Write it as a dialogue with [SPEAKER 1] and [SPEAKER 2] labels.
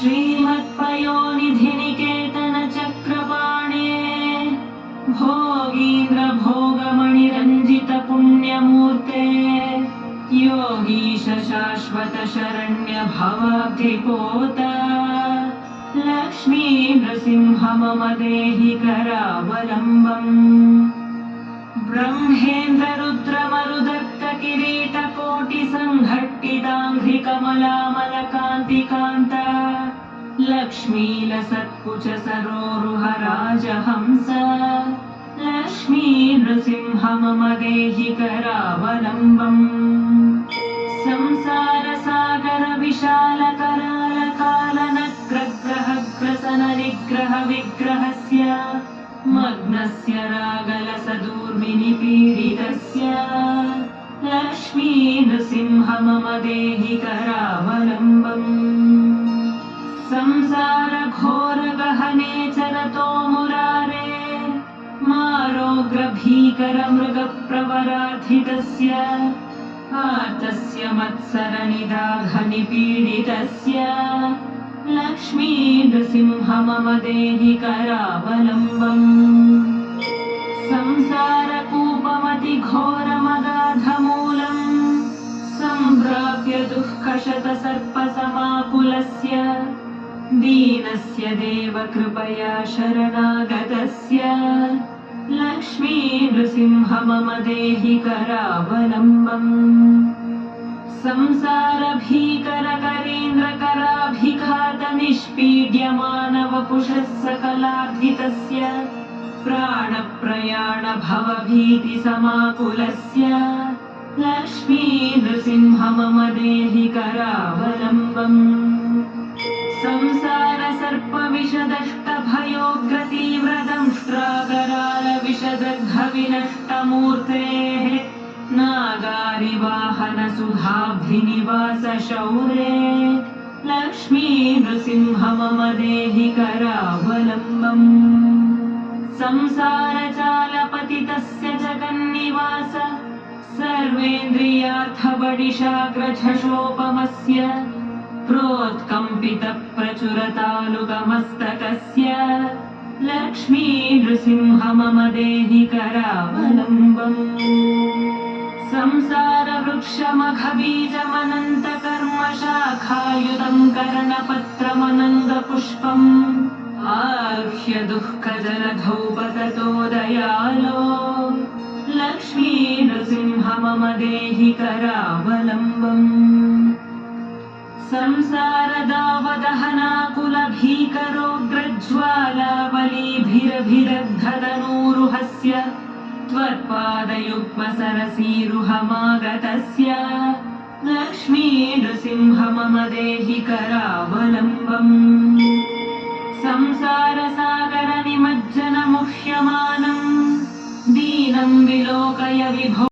[SPEAKER 1] श्रीमत्पयोनिधिनिकेतन चक्रपाणे भोगीन्द्र भोगमणिरञ्जित पुण्यमूर्ते योगीश शाश्वत शरण्य भवाब्धिपोत लक्ष्मी नृसिंह मम देहि करावलम्बम् ब्रह्मेन्द्र रुद्र मरुदत्त किरीट कोटि संघट्टितांघ्रि कमलामलकान्तिकान्त लक्ष्मीलसत्कुच सरोरुह राजहंस लक्ष्मी नृसिंह मम देहि करावलम्बम् संसार सागर विशाल कराल कालनग्रग्रह ग्रसन निग्रह विग्रहस्य मग्नस्य रागलसदूर्मिनि पीडितस्य लक्ष्मी नृसिंह मम देहि करावलम्बम् संसार घोर गहने चरतो मुरारे मारोग्र भीकर मृग प्रवराधितस्य आर्तस्य मत्सर निदाघ निपीडितस्य लक्ष्मी नृसिंह मम देहि करावलम्बम् संसार कूपमति घोरमगाधमूलम् सम्प्राप्य दुःखशत सर्प समाकुलस्य दीनस्य देव कृपया शरणागतस्य लक्ष्मी नृसिंह मम देहि करावलम्बम् संसार भीकर करेन्द्र कराभिघात निष्पीड्यमान वपुषः सकलार्धितस्य प्राण प्रयाण भवभीति समाकुलस्य लक्ष्मी नृसिंह मम देहि करावलम्बम् संसार सर्प विषदष्ट भयोग्र तीव्र दंष्ट्राकराल विषदग्ध विनष्टमूर्तेः नागारिवाहन सुधाब्धिनिवास शौरे लक्ष्मी नृसिंह मम देहि करावलम्बम् संसार चालपतितस्य जगन्निवास सर्वेन्द्रियार्थबडिशाग्रझषोपमस्य प्रोत्कम्पित प्रचुरतालुकमस्तकस्य लक्ष्मी नृसिंह मम देहि करावलम्बम् संसार वृक्षमखबीजमनन्त कर्म शाखायुधं कर्णपत्रमनन्द पुष्पम् आर्ह्य दुःख जलधौ पततो दयालो लक्ष्मी नृसिंह मम देहि करावलम्बम् संसार दावदहनाकुल भीकरोग्रज्वालावलीभिरभिदग्धतनूरुहस्य त्वत्पादयुग्म सरसीरुहमागतस्य लक्ष्मी नृसिंह मम देहि करावलम्बम् संसार सागर निमज्जन मुह्यमानम् दीनं विलोकय विभो